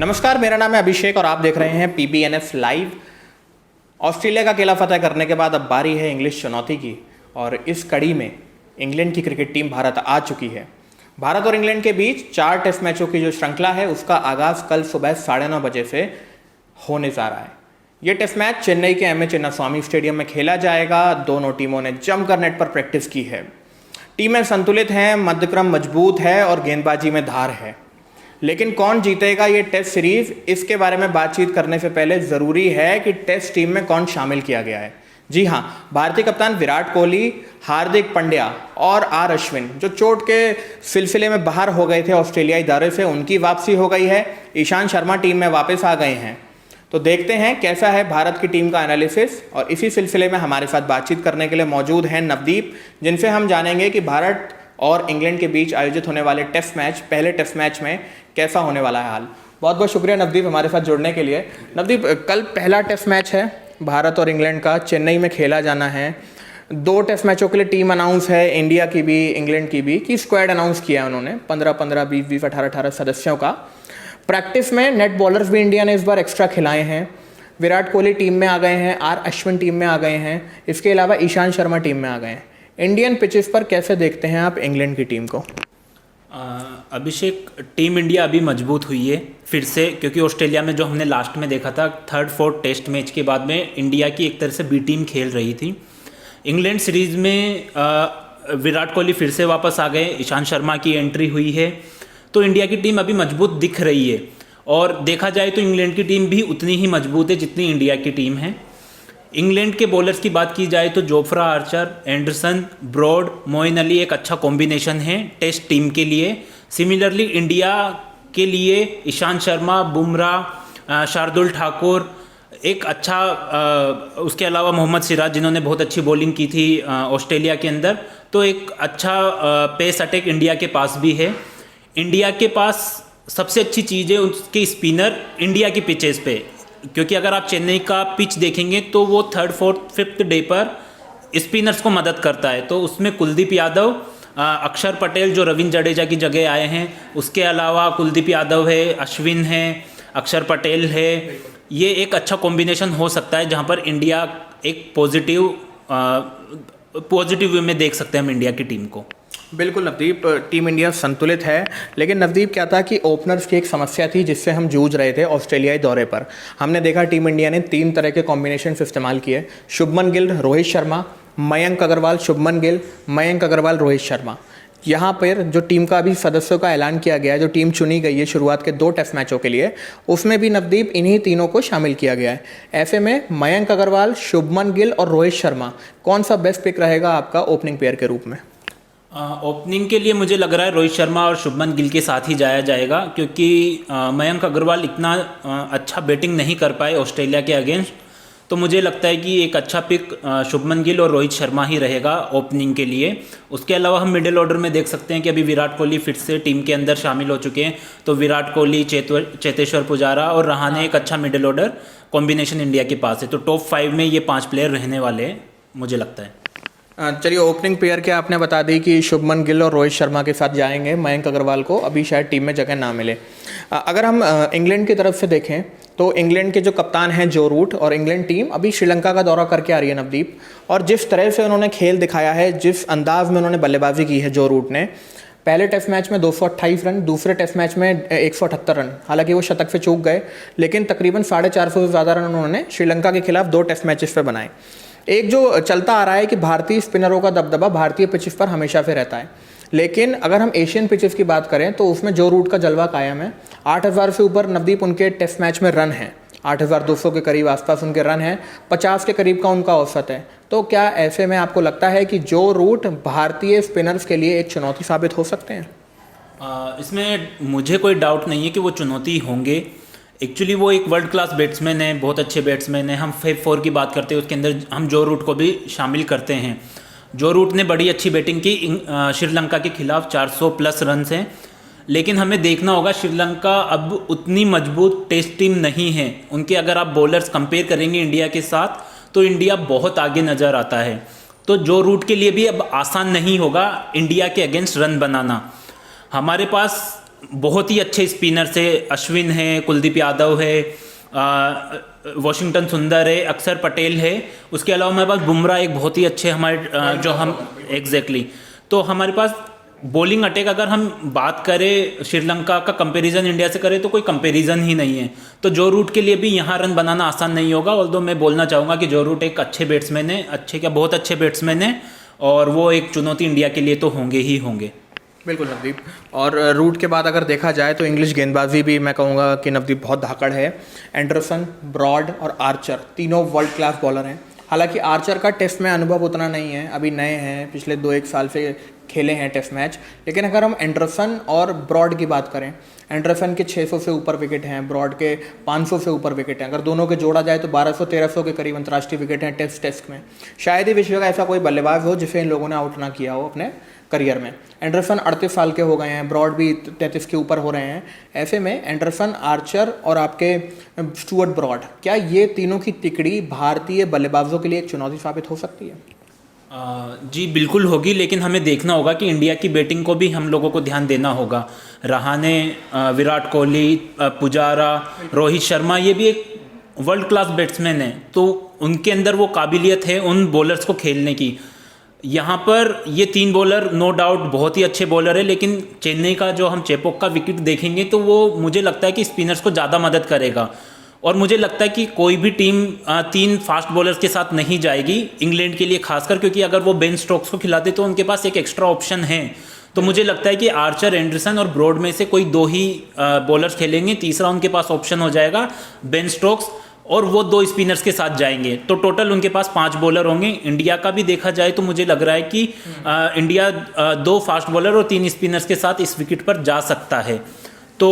नमस्कार, मेरा नाम है अभिषेक और आप देख रहे हैं PBNS लाइव। ऑस्ट्रेलिया का किला फतेह करने के बाद अब बारी है इंग्लिश चुनौती की और इस कड़ी में इंग्लैंड की क्रिकेट टीम भारत आ चुकी है। भारत और इंग्लैंड के बीच 4 टेस्ट मैचों की जो श्रृंखला है उसका आगाज़ कल सुबह 9:30 बजे से होने जा रहा है। ये टेस्ट मैच चेन्नई के MS चिन्नास्वामी स्टेडियम में खेला जाएगा। दोनों टीमों ने जमकर नेट पर प्रैक्टिस की है। टीमें संतुलित हैं, मध्यक्रम मजबूत है और गेंदबाजी में धार है। लेकिन कौन जीतेगा ये टेस्ट सीरीज, इसके बारे में बातचीत करने से पहले ज़रूरी है कि टेस्ट टीम में कौन शामिल किया गया है। जी हाँ, भारतीय कप्तान विराट कोहली, हार्दिक पांड्या और R अश्विन जो चोट के सिलसिले में बाहर हो गए थे ऑस्ट्रेलियाई दौरे से, उनकी वापसी हो गई है। ईशांत शर्मा टीम में वापस आ गए हैं। तो देखते हैं कैसा है भारत की टीम का एनालिसिस। और इसी सिलसिले में हमारे साथ बातचीत करने के लिए मौजूद हैं नवदीप, जिनसे हम जानेंगे कि भारत और इंग्लैंड के बीच आयोजित होने वाले टेस्ट मैच, पहले टेस्ट मैच में कैसा होने वाला है हाल। बहुत बहुत शुक्रिया नवदीप हमारे साथ जुड़ने के लिए। नवदीप, कल पहला टेस्ट मैच है भारत और इंग्लैंड का, चेन्नई में खेला जाना है। 2 टेस्ट मैचों के लिए टीम अनाउंस है, इंडिया की भी इंग्लैंड की भी, कि स्क्वाड अनाउंस किया है उन्होंने 15-15, 20-20, 18-18 सदस्यों का। प्रैक्टिस में नेट बॉलर्स भी इंडिया ने इस बार एक्स्ट्रा खिलाए हैं। विराट कोहली टीम में आ गए हैं, R अश्विन टीम में आ गए हैं, इसके अलावा ईशांत शर्मा टीम में आ गए हैं। इंडियन पिचेस पर कैसे देखते हैं आप इंग्लैंड की टीम को? अभिषेक, टीम इंडिया अभी मजबूत हुई है फिर से, क्योंकि ऑस्ट्रेलिया में जो हमने लास्ट में देखा था 3rd 4th टेस्ट मैच के बाद में इंडिया की एक तरह से बी टीम खेल रही थी। इंग्लैंड सीरीज़ में विराट कोहली फिर से वापस आ गए, ईशांत शर्मा की एंट्री हुई है, तो इंडिया की टीम अभी मजबूत दिख रही है। और देखा जाए तो इंग्लैंड की टीम भी उतनी ही मजबूत है जितनी इंडिया की टीम है। इंग्लैंड के बॉलर्स की बात की जाए तो Jofra Archer, Anderson, Broad, Moeen Ali एक अच्छा कॉम्बिनेशन है टेस्ट टीम के लिए। सिमिलरली इंडिया के लिए ईशांत शर्मा, बुमराह, शार्दुल ठाकुर एक अच्छा, उसके अलावा मोहम्मद सिराज जिन्होंने बहुत अच्छी बॉलिंग की थी ऑस्ट्रेलिया के अंदर, तो एक अच्छा पेस अटैक इंडिया के पास भी है। इंडिया के पास सबसे अच्छी चीज़ है उसके स्पिनर इंडिया की पिचेस पे, क्योंकि अगर आप चेन्नई का पिच देखेंगे तो वो 3rd 4th 5th डे पर स्पिनर्स को मदद करता है। तो उसमें कुलदीप यादव, अक्षर पटेल जो रविंद्र जडेजा की जगह आए हैं, उसके अलावा कुलदीप यादव है, अश्विन है, अक्षर पटेल है। ये एक अच्छा कॉम्बिनेशन हो सकता है जहां पर इंडिया एक पॉजिटिव वे में देख सकते हैं हम इंडिया की टीम को। बिल्कुल नवदीप, टीम इंडिया संतुलित है। लेकिन नवदीप, क्या था कि ओपनर्स की एक समस्या थी जिससे हम जूझ रहे थे ऑस्ट्रेलियाई दौरे पर। हमने देखा टीम इंडिया ने 3 तरह के कॉम्बिनेशन इस्तेमाल किए, शुभमन गिल, रोहित शर्मा, मयंक अग्रवाल, शुभमन गिल, मयंक अग्रवाल, रोहित शर्मा। यहाँ पर जो टीम का अभी सदस्यों का ऐलान किया गया है, जो टीम चुनी गई है शुरुआत के 2 टेस्ट मैचों के लिए, उसमें भी नवदीप इन्हीं तीनों को शामिल किया गया है। ऐसे में मयंक अग्रवाल, शुभमन गिल और रोहित शर्मा, कौन सा बेस्ट पिक रहेगा आपका ओपनिंग पेयर के रूप में? ओपनिंग के लिए मुझे लग रहा है रोहित शर्मा और शुभमन गिल के साथ ही जाया जाएगा, क्योंकि मयंक अग्रवाल इतना अच्छा बैटिंग नहीं कर पाए ऑस्ट्रेलिया के अगेंस्ट। तो मुझे लगता है कि एक अच्छा पिक शुभमन गिल और रोहित शर्मा ही रहेगा ओपनिंग के लिए। उसके अलावा हम मिडिल ऑर्डर में देख सकते हैं कि अभी विराट कोहली फिर से टीम के अंदर शामिल हो चुके हैं, तो विराट कोहली, चेतेश्वर पुजारा और रहाणे एक अच्छा मिडिल ऑर्डर कॉम्बिनेशन इंडिया के पास है। तो टॉप 5 में ये 5 प्लेयर रहने वाले हैं मुझे लगता है। चलिए, ओपनिंग पेयर के आपने बता दी कि शुभमन गिल और रोहित शर्मा के साथ जाएंगे। मयंक अग्रवाल को अभी शायद टीम में जगह ना मिले। अगर हम इंग्लैंड की तरफ से देखें तो इंग्लैंड के जो कप्तान हैं जो रूट, और इंग्लैंड टीम अभी श्रीलंका का दौरा करके आ रही है नवदीप, और जिस तरह से उन्होंने खेल दिखाया है, जिस अंदाज में उन्होंने बल्लेबाजी की है जो रूट ने, पहले टेस्ट मैच में 228 रन, दूसरे टेस्ट मैच में 178 रन, हालांकि वो शतक से चूक गए, लेकिन तकरीबन 450 से ज़्यादा रन उन्होंने श्रीलंका के खिलाफ 2 टेस्ट मैचेस पे बनाए। एक जो चलता आ रहा है कि भारतीय स्पिनरों का दबदबा भारतीय पिचेस पर हमेशा से रहता है, लेकिन अगर हम एशियन पिचेस की बात करें तो उसमें जो रूट का जलवा कायम है। 8000 से ऊपर नवदीप उनके टेस्ट मैच में रन है, 8200 के करीब आसपास उनके रन हैं, 50 के करीब का उनका औसत है। तो क्या ऐसे में आपको लगता है कि जो रूट भारतीय स्पिनर्स के लिए एक चुनौती साबित हो सकते हैं? इसमें मुझे कोई डाउट नहीं है कि वो चुनौती होंगे। एक्चुअली वो एक वर्ल्ड क्लास बैट्समैन है, बहुत अच्छे बैट्समैन हैं। हम Fab 4 की बात करते हैं, उसके अंदर हम जो रूट को भी शामिल करते हैं। जो रूट ने बड़ी अच्छी बैटिंग की श्रीलंका के खिलाफ, 400+ रन हैं। लेकिन हमें देखना होगा श्रीलंका अब उतनी मजबूत टेस्ट टीम नहीं है। उनके अगर आप बॉलर्स कंपेयर करेंगे इंडिया के साथ तो इंडिया बहुत आगे नज़र आता है। तो जो रूट के लिए भी अब आसान नहीं होगा इंडिया के अगेंस्ट रन बनाना। हमारे पास बहुत ही अच्छे स्पिनर से अश्विन है, कुलदीप यादव है, वॉशिंगटन सुंदर है, अक्षर पटेल है। उसके अलावा हमारे पास बुमराह एक बहुत ही अच्छे हमारे जो हम एग्जैक्टली तो हमारे पास बॉलिंग अटैक अगर हम बात करें श्रीलंका का कंपैरिजन इंडिया से करें तो कोई कंपैरिजन ही नहीं है। तो जो रूट के लिए भी यहाँ रन बनाना आसान नहीं होगा। ऑल्दो मैं बोलना चाहूँगा कि जो रूट एक अच्छे बैट्समैन है, अच्छे क्या बहुत अच्छे बैट्समैन है, और वो एक चुनौती इंडिया के लिए तो होंगे ही होंगे। बिल्कुल नवदीप। और रूट के बाद अगर देखा जाए तो इंग्लिश गेंदबाजी भी मैं कहूँगा कि नवदीप बहुत धाकड़ है। एंडरसन, ब्रॉड और आर्चर तीनों वर्ल्ड क्लास बॉलर हैं। हालांकि आर्चर का टेस्ट में अनुभव उतना नहीं है, अभी नए हैं, पिछले 2-1 साल से खेले हैं टेस्ट मैच। लेकिन अगर हम एंडरसन और ब्रॉड की बात करें, एंडरसन के 600 से ऊपर विकेट हैं, ब्रॉड के 500 से ऊपर विकेट हैं। अगर दोनों के जोड़ा जाए तो 1200-1300 के करीब अंतर्राष्ट्रीय विकेट हैं टेस्ट में। शायद ही विश्व का ऐसा कोई बल्लेबाज हो जिसे इन लोगों ने आउट ना किया हो अपने करियर में। एंडरसन 38 साल के हो गए हैं, ब्रॉड भी 33 के ऊपर हो रहे हैं। ऐसे में एंडरसन, आर्चर और आपके स्टुअर्ट ब्रॉड, क्या ये तीनों की तिकड़ी भारतीय बल्लेबाजों के लिए एक चुनौती साबित हो सकती है? जी बिल्कुल होगी, लेकिन हमें देखना होगा कि इंडिया की बैटिंग को भी हम लोगों को ध्यान देना होगा। रहाणे, विराट कोहली, पुजारा, रोहित शर्मा, ये भी एक वर्ल्ड क्लास बैट्समैन है, तो उनके अंदर वो काबिलियत है उन बॉलर्स को खेलने की। यहाँ पर ये 3 बॉलर नो डाउट बहुत ही अच्छे बॉलर है, लेकिन चेन्नई का जो हम चेपोक का विकेट देखेंगे तो वो मुझे लगता है कि स्पिनर्स को ज़्यादा मदद करेगा। और मुझे लगता है कि कोई भी टीम 3 फास्ट बॉलर्स के साथ नहीं जाएगी इंग्लैंड के लिए खासकर, क्योंकि अगर वो बेन स्टोक्स को खिलाते तो उनके पास एक एक्स्ट्रा ऑप्शन है। तो मुझे लगता है कि आर्चर, एंडरसन और ब्रॉड में से कोई 2 ही बॉलर्स खेलेंगे, तीसरा उनके पास ऑप्शन हो जाएगा बेन स्टोक्स, और वो 2 स्पिनर्स के साथ जाएंगे। तो टोटल उनके पास 5 बॉलर होंगे। इंडिया का भी देखा जाए तो मुझे लग रहा है कि इंडिया 2 फास्ट बॉलर और 3 स्पिनर्स के साथ इस विकेट पर जा सकता है। तो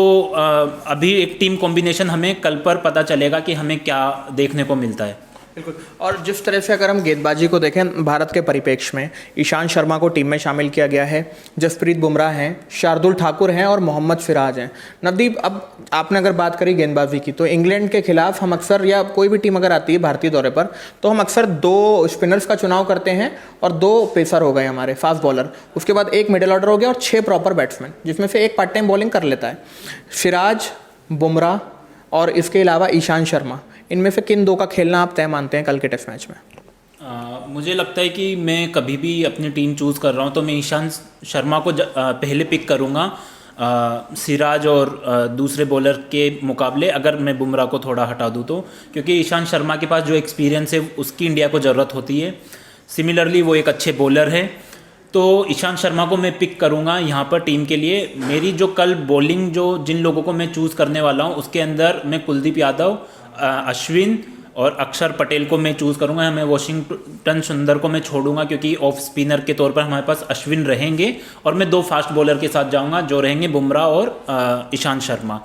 अभी एक टीम कॉम्बिनेशन हमें कल पर पता चलेगा कि हमें क्या देखने को मिलता है। बिल्कुल। और जिस तरह से अगर हम गेंदबाजी को देखें भारत के परिप्रेक्ष्य में, ईशांत शर्मा को टीम में शामिल किया गया है, जसप्रीत बुमराह हैं, शार्दुल ठाकुर हैं और मोहम्मद सिराज हैं। नवदीप, अब आपने अगर बात करी गेंदबाजी की, तो इंग्लैंड के खिलाफ हम अक्सर, या कोई भी टीम अगर आती है भारतीय दौरे पर, तो हम अक्सर 2 स्पिनर्स का चुनाव करते हैं और 2 पेसर हो गए हमारे फास्ट बॉलर, उसके बाद 1 मिडिल ऑर्डर हो गया और 6 प्रॉपर बैट्समैन, जिसमें से 1 पार्ट टाइम बॉलिंग कर लेता है। सिराज, बुमराह और इसके अलावा ईशांत शर्मा, इनमें से किन 2 का खेलना आप तय मानते हैं कल के टेस्ट मैच में? मुझे लगता है कि मैं कभी भी अपनी टीम चूज़ कर रहा हूँ तो मैं ईशांत शर्मा को पहले पिक करूँगा सिराज और दूसरे बॉलर के मुकाबले, अगर मैं बुमराह को थोड़ा हटा दूँ तो, क्योंकि ईशांत शर्मा के पास जो एक्सपीरियंस है उसकी इंडिया को ज़रूरत होती है। सिमिलरली वो एक अच्छे बॉलर है, तो ईशांत शर्मा को मैं पिक करूंगा यहाँ पर टीम के लिए। मेरी जो कल बॉलिंग, जो जिन लोगों को मैं चूज़ करने वाला हूँ उसके अंदर मैं कुलदीप यादव, अश्विन और अक्षर पटेल को मैं चूज़ करूंगा। मैं वॉशिंगटन सुंदर को मैं छोड़ूंगा क्योंकि ऑफ स्पिनर के तौर पर हमारे पास अश्विन रहेंगे, और मैं 2 फास्ट बॉलर के साथ जाऊंगा जो रहेंगे बुमराह और ईशांत शर्मा।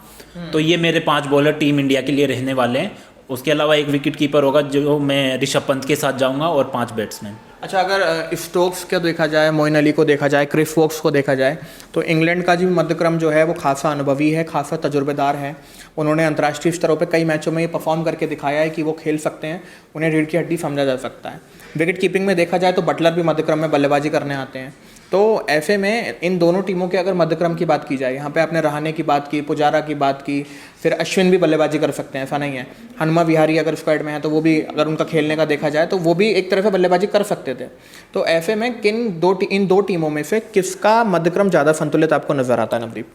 तो ये मेरे 5 बॉलर टीम इंडिया के लिए रहने वाले हैं। उसके अलावा 1 विकेट कीपर होगा जो मैं ऋषभ पंत के साथ जाऊंगा, और 5 बैट्समैन। अच्छा, अगर स्टोक्स को देखा जाए, मोइन अली को देखा जाए, क्रिस वोक्स को देखा जाए, तो इंग्लैंड का जो मध्यक्रम जो है वो खासा अनुभवी है, खासा तजुर्बेदार है। उन्होंने अंतर्राष्ट्रीय स्तरों पे कई मैचों में ये परफॉर्म करके दिखाया है कि वो खेल सकते हैं, उन्हें रीढ़ की हड्डी समझा जा सकता है। विकेट कीपिंग में देखा जाए तो बटलर भी मध्यक्रम में बल्लेबाजी करने आते हैं। तो ऐसे में इन दोनों टीमों के अगर मध्यक्रम की बात की जाए, यहाँ पे आपने रहाणे की बात की, पुजारा की बात की, फिर अश्विन भी बल्लेबाजी कर सकते हैं, ऐसा नहीं है। हनुमा विहारी अगर स्क्वाड में है तो वो भी, अगर उनका खेलने का देखा जाए तो वो भी एक तरह से बल्लेबाजी कर सकते थे। तो ऐसे में इन दो टीमों में से किसका मध्यक्रम ज़्यादा संतुलित आपको नजर आता है नवदीप?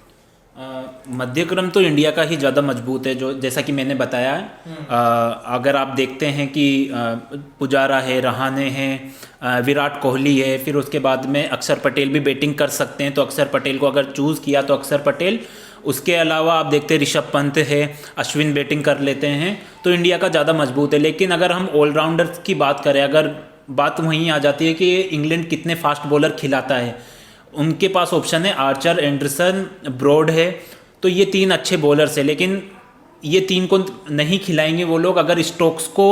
मध्यक्रम तो इंडिया का ही ज़्यादा मजबूत है, जो जैसा कि मैंने बताया है। अगर आप देखते हैं कि पुजारा है, रहाणे हैं, विराट कोहली है, फिर उसके बाद में अक्षर पटेल भी बैटिंग कर सकते हैं, तो अक्षर पटेल को अगर चूज़ किया तो अक्षर पटेल। उसके अलावा आप देखते हैं ऋषभ पंत है, अश्विन बैटिंग कर लेते हैं, तो इंडिया का ज़्यादा मजबूत है। लेकिन अगर हम ऑलराउंडर्स की बात करें, अगर बात वहीं आ जाती है कि इंग्लैंड कितने फास्ट बॉलर खिलाता है, उनके पास ऑप्शन है आर्चर, एंडरसन, ब्रॉड है, तो ये 3 अच्छे बॉलर्स है। लेकिन ये 3 को नहीं खिलाएंगे वो लोग अगर स्टोक्स को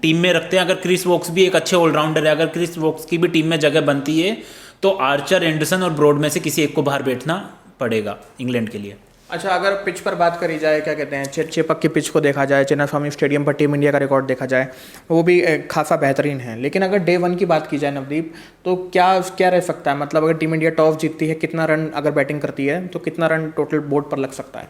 टीम में रखते हैं। अगर क्रिस वोक्स भी एक अच्छे ऑलराउंडर है, अगर क्रिस वोक्स की भी टीम में जगह बनती है तो आर्चर, एंडरसन और ब्रॉड में से किसी एक को बाहर बैठना पड़ेगा इंग्लैंड के लिए। अच्छा, अगर पिच पर बात करी जाए, क्या कहते हैं, चेपक की पिच को देखा जाए, चिन्नास्वामी स्टेडियम पर टीम इंडिया का रिकॉर्ड देखा जाए, वो भी खासा बेहतरीन है। लेकिन अगर डे वन की बात की जाए नवदीप, तो क्या क्या रह सकता है? मतलब अगर टीम इंडिया टॉस जीतती है, कितना रन अगर बैटिंग करती है तो कितना रन टोटल बोर्ड पर लग सकता है?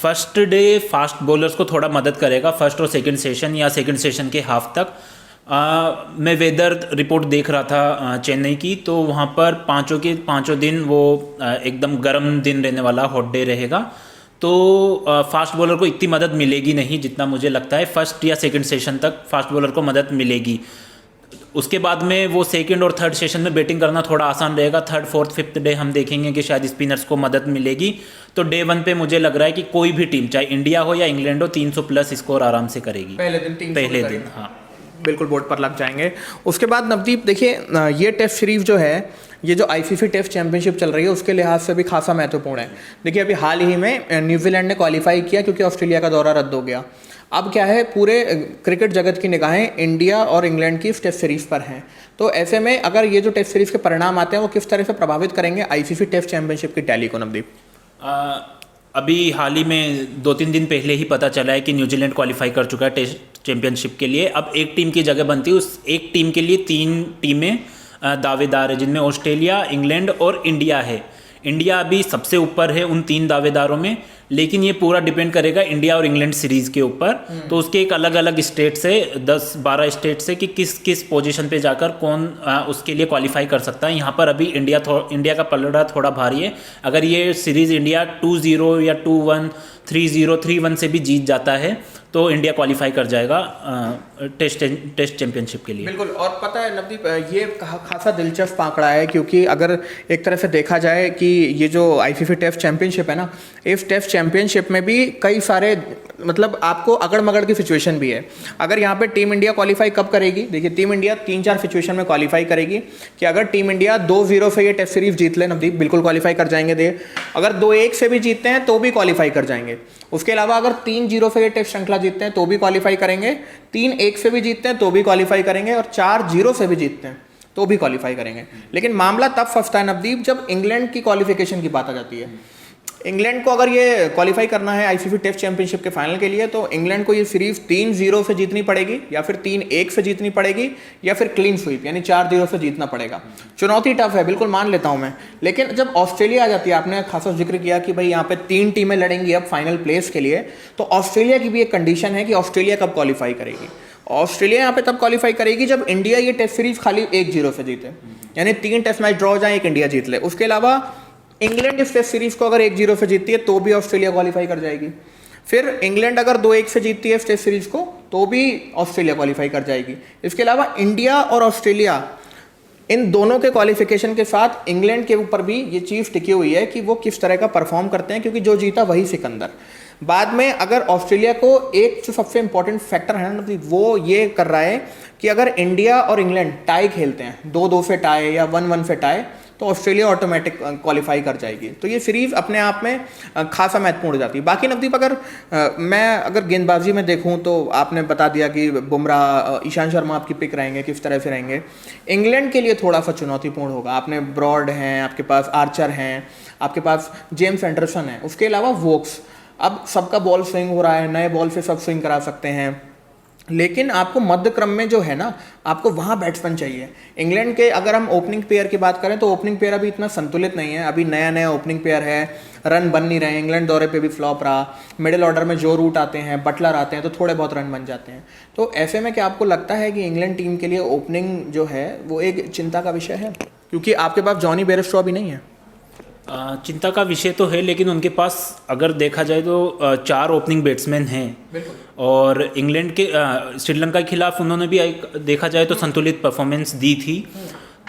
फर्स्ट डे फास्ट बॉलर्स को थोड़ा मदद करेगा, फर्स्ट और सेकंड सेशन या सेकंड सेशन के हाफ तक। मैं वेदर रिपोर्ट देख रहा था चेन्नई की, तो वहाँ पर पाँचों के पाँचों दिन वो एकदम गर्म दिन रहने वाला, हॉट डे रहेगा। तो फास्ट बॉलर को इतनी मदद मिलेगी नहीं जितना मुझे लगता है। फर्स्ट या सेकंड सेशन तक फास्ट बॉलर को मदद मिलेगी। उसके बाद में वो सेकंड और थर्ड सेशन में बैटिंग करना थोड़ा आसान रहेगा। थर्ड फोर्थ फिफ्थ डे हम देखेंगे कि शायद स्पिनर्स को मदद मिलेगी। तो डे वन पे मुझे लग रहा है कि कोई भी टीम, चाहे इंडिया हो या इंग्लैंड हो, 300 प्लस स्कोर आराम से करेगी पहले दिन 300 पहले दिन। हाँ, बिल्कुल बोर्ड पर लग जाएंगे। उसके बाद नवदीप देखिए, ये टेस्ट सीरीज जो है, ये जो आईसीसी टेस्ट चैंपियनशिप चल रही है, उसके लिहाज से भी खासा महत्वपूर्ण है। देखिए, अभी हाल ही में न्यूजीलैंड ने क्वालिफाई किया क्योंकि ऑस्ट्रेलिया का दौरा रद्द हो गया। अब क्या है, पूरे क्रिकेट जगत की निगाहें इंडिया और इंग्लैंड की इस टेस्ट सीरीज पर हैं। तो ऐसे में अगर ये जो टेस्ट सीरीज के परिणाम आते हैं, वो किस तरह से प्रभावित करेंगे आईसीसी टेस्ट चैंपियनशिप की टैली को नवदीप? अभी हाल ही में 2-3 दिन पहले ही पता चला है कि न्यूजीलैंड क्वालिफाई कर चुका है टेस्ट चैंपियनशिप के लिए। अब एक टीम की जगह बनती है, उस एक टीम के लिए 3 टीमें दावेदार है, जिनमें ऑस्ट्रेलिया, इंग्लैंड और इंडिया है। इंडिया अभी सबसे ऊपर है उन 3 दावेदारों में, लेकिन ये पूरा डिपेंड करेगा इंडिया और इंग्लैंड सीरीज के ऊपर। तो उसके एक अलग अलग स्टेट से 10-12 स्टेट से कि किस किस पोजीशन पे जाकर कौन उसके लिए क्वालिफाई कर सकता है। यहाँ पर अभी इंडिया का पलड़ा थोड़ा भारी है। अगर ये सीरीज इंडिया 2-0 या 2-1, 3-0, 3-1 से भी जीत जाता है तो इंडिया क्वालिफाई कर जाएगा टेस्ट चैंपियनशिप के लिए। बिल्कुल। और पता है नवदीप, ये खासा दिलचस्प आंकड़ा है, क्योंकि अगर एक तरह से देखा जाए कि ये जो आईसीसी टेस्ट चैंपियनशिप है ना, इस टेस्ट चैंपियनशिप में भी कई सारे, मतलब आपको अगड़ मगड़ की सिचुएशन भी है। अगर यहाँ पे टीम इंडिया क्वालिफाई कब करेगी, देखिए टीम इंडिया 3-4 सिचुएशन में क्वालिफाई करेगी कि अगर टीम इंडिया 2-0 से ये टेस्ट सीरीज जीत ले नवदीप, बिल्कुल क्वालिफाई कर जाएंगे। अगर 2-1 से भी जीतते हैं तो भी क्वालिफाई कर जाएंगे। उसके अलावा अगर 3-0 से ये टेस्ट श्रृंखला जीतते हैं तो भी क्वालिफाई करेंगे, 3-1 से भी जीतते हैं तो भी क्वालिफाई करेंगे, और 4-0 से भी जीतते हैं तो भी क्वालिफाई करेंगे। लेकिन मामला तब फंसता है नवदीप, जब इंग्लैंड की क्वालिफिकेशन की बात आ जाती है। इंग्लैंड को अगर ये क्वालिफाई करना है आईसीसी टेस्ट चैंपियनशिप के फाइनल के लिए, तो इंग्लैंड को ये सीरीज 3-0 से जीतनी पड़ेगी, या फिर 3-1 से जीतनी पड़ेगी, या फिर क्लीन स्वीप यानी 4-0 से जीतना पड़ेगा। चुनौती टफ है, बिल्कुल मान लेता हूं मैं। लेकिन जब ऑस्ट्रेलिया आ जाती है, आपने खासा जिक्र किया कि भाई यहाँ पे 3 टीमें लड़ेंगी अब फाइनल प्लेस के लिए, तो ऑस्ट्रेलिया की भी एक कंडीशन है कि ऑस्ट्रेलिया कब क्वालिफाई करेगी। ऑस्ट्रेलिया यहाँ पे तब क्वालिफाई करेगी जब इंडिया ये टेस्ट सीरीज खाली 1-0 से जीते, यानी 3 टेस्ट मैच ड्रॉ हो जाए, 1 इंडिया जीत ले। उसके अलावा इंग्लैंड इस टेस्ट सीरीज को अगर 1-0 से जीतती है तो भी ऑस्ट्रेलिया क्वालिफाई कर जाएगी। फिर इंग्लैंड अगर 2-1 से जीतती है इस टेस्ट सीरीज को तो भी ऑस्ट्रेलिया क्वालिफाई कर जाएगी। इसके अलावा इंडिया और ऑस्ट्रेलिया, इन दोनों के क्वालिफिकेशन के साथ इंग्लैंड के ऊपर भी ये चीज़ टिकी हुई है कि वो किस तरह का परफॉर्म करते हैं, क्योंकि जो जीता वही सिकंदर। बाद में अगर ऑस्ट्रेलिया को एक जो सबसे इंपॉर्टेंट फैक्टर है ना, वो ये कर रहा है कि अगर इंडिया और इंग्लैंड टाई खेलते हैं, 2-2 से टाई या 1-1 से टाई, तो ऑस्ट्रेलिया ऑटोमेटिक क्वालिफाई कर जाएगी। तो ये सीरीज अपने आप में खासा महत्वपूर्ण हो जाती है। बाकी नवदीप, अगर मैं अगर गेंदबाजी में देखूं तो आपने बता दिया कि बुमराह, ईशांत शर्मा आपकी पिक रहेंगे, किस तरह से रहेंगे। इंग्लैंड के लिए थोड़ा सा चुनौतीपूर्ण होगा। आपने ब्रॉड हैं, आपके पास आर्चर हैं, आपके पास जेम्स एंडरसन है, उसके अलावा वोक्स। अब सबका बॉल स्विंग हो रहा है, नए बॉल से सब स्विंग करा सकते हैं, लेकिन आपको मध्य क्रम में जो है ना, आपको वहाँ बैट्समैन चाहिए। इंग्लैंड के अगर हम ओपनिंग पेयर की बात करें तो ओपनिंग पेयर अभी इतना संतुलित नहीं है, अभी नया नया ओपनिंग पेयर है, रन बन नहीं रहे। इंग्लैंड दौरे पे भी फ्लॉप रहा। मिडिल ऑर्डर में जो रूट आते हैं, बटलर आते हैं, तो थोड़े बहुत रन बन जाते हैं। तो ऐसे में क्या आपको लगता है कि इंग्लैंड टीम के लिए ओपनिंग जो है वो एक चिंता का विषय है, क्योंकि आपके पास जॉनी बेयरस्टो अभी नहीं है? चिंता का विषय तो है, लेकिन उनके पास अगर देखा जाए तो 4 ओपनिंग बैट्समैन हैं। और इंग्लैंड के श्रीलंका के खिलाफ उन्होंने भी देखा जाए तो संतुलित परफॉर्मेंस दी थी।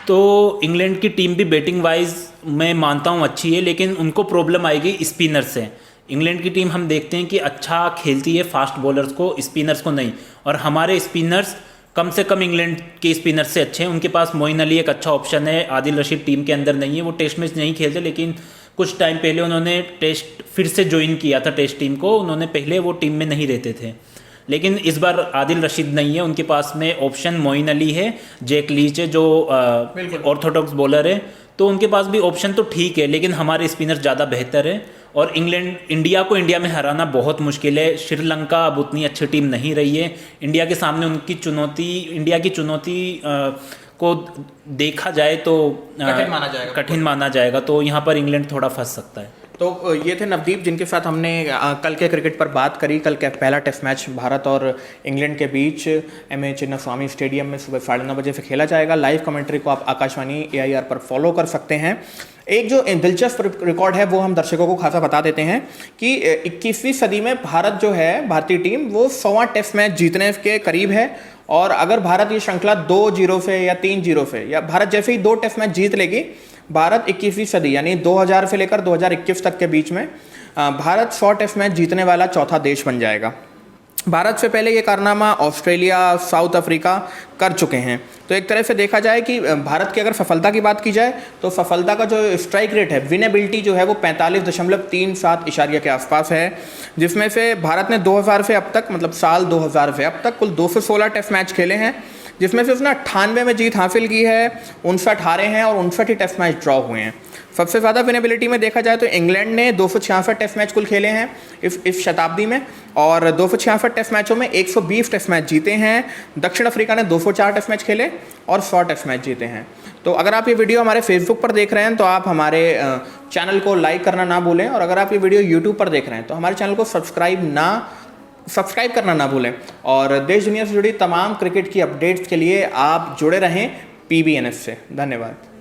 तो इंग्लैंड की टीम भी बैटिंग वाइज मैं मानता हूँ अच्छी है, लेकिन उनको प्रॉब्लम आएगी स्पिनर से। इंग्लैंड की टीम हम देखते हैं कि अच्छा खेलती है फास्ट बॉलर्स को, स्पिनर्स को नहीं। और हमारे स्पिनर्स कम से कम इंग्लैंड के स्पिनर से अच्छे हैं। उनके पास मोइन अली एक अच्छा ऑप्शन है, आदिल रशीद टीम के अंदर नहीं है, वो टेस्ट मैच नहीं खेलते, लेकिन कुछ टाइम पहले उन्होंने टेस्ट फिर से ज्वाइन किया था टेस्ट टीम को। उन्होंने पहले वो टीम में नहीं रहते थे, लेकिन इस बार आदिल रशीद नहीं है। उनके पास में ऑप्शन मोइन अली है, जैक लीच है जो ऑर्थोडॉक्स बॉलर है। तो उनके पास भी ऑप्शन तो ठीक है, लेकिन हमारे स्पिनर ज़्यादा बेहतर है। और इंडिया को इंडिया में हराना बहुत मुश्किल है। श्रीलंका अब उतनी अच्छी टीम नहीं रही है। इंडिया के सामने इंडिया की चुनौती को देखा जाए तो कठिन माना जाएगा। तो यहाँ पर इंग्लैंड थोड़ा फंस सकता है। तो ये थे नवदीप, जिनके साथ हमने कल के क्रिकेट पर बात करी। कल का पहला टेस्ट मैच भारत और इंग्लैंड के बीच एमए चिन्नास्वामी स्टेडियम में सुबह 9:30 बजे से खेला जाएगा। लाइव कमेंट्री को आप आकाशवाणी AIR पर फॉलो कर सकते हैं। एक जो दिलचस्प रिकॉर्ड है वो हम दर्शकों को खासा बता देते हैं कि 21वीं सदी में भारत जो है, भारतीय टीम, वो 100वां टेस्ट मैच जीतने के करीब है। और अगर भारत ये श्रृंखला 2-0 से या 3-0 से, या भारत जैसे ही 2 टेस्ट मैच जीत लेगी, भारत 21वीं सदी यानी 2000 से लेकर 2021 तक के बीच में भारत 100 टेस्ट मैच जीतने वाला चौथा देश बन जाएगा। भारत से पहले ये कारनामा ऑस्ट्रेलिया, साउथ अफ्रीका कर चुके हैं। तो एक तरह से देखा जाए कि भारत की अगर सफलता की बात की जाए तो सफलता का जो स्ट्राइक रेट है, विनेबिलिटी जो है, वो 45.37 इशारिया के आसपास है, जिसमें से भारत ने 2000 से अब तक, मतलब साल 2000 से अब तक, कुल 216 टेस्ट मैच खेले हैं, जिसमें से उसने 98 में जीत हासिल की है, 59 हारे हैं और 59 ही टेस्ट मैच ड्रॉ हुए हैं। सबसे ज़्यादा विनेबिलिटी में देखा जाए तो इंग्लैंड ने 266 टेस्ट मैच कुल खेले हैं इस शताब्दी में, और 266 टेस्ट मैचों में 120 टेस्ट मैच जीते हैं। दक्षिण अफ्रीका ने 204 टेस्ट मैच खेले और 100 टेस्ट मैच जीते हैं। तो अगर आप ये वीडियो हमारे फेसबुक पर देख रहे हैं तो आप हमारे चैनल को लाइक करना ना भूलें, और अगर आप ये वीडियो यूट्यूब पर देख रहे हैं तो हमारे चैनल को सब्सक्राइब करना ना भूलें। और देश दुनिया से जुड़ी तमाम क्रिकेट की अपडेट्स के लिए आप जुड़े रहें PBNS से। धन्यवाद।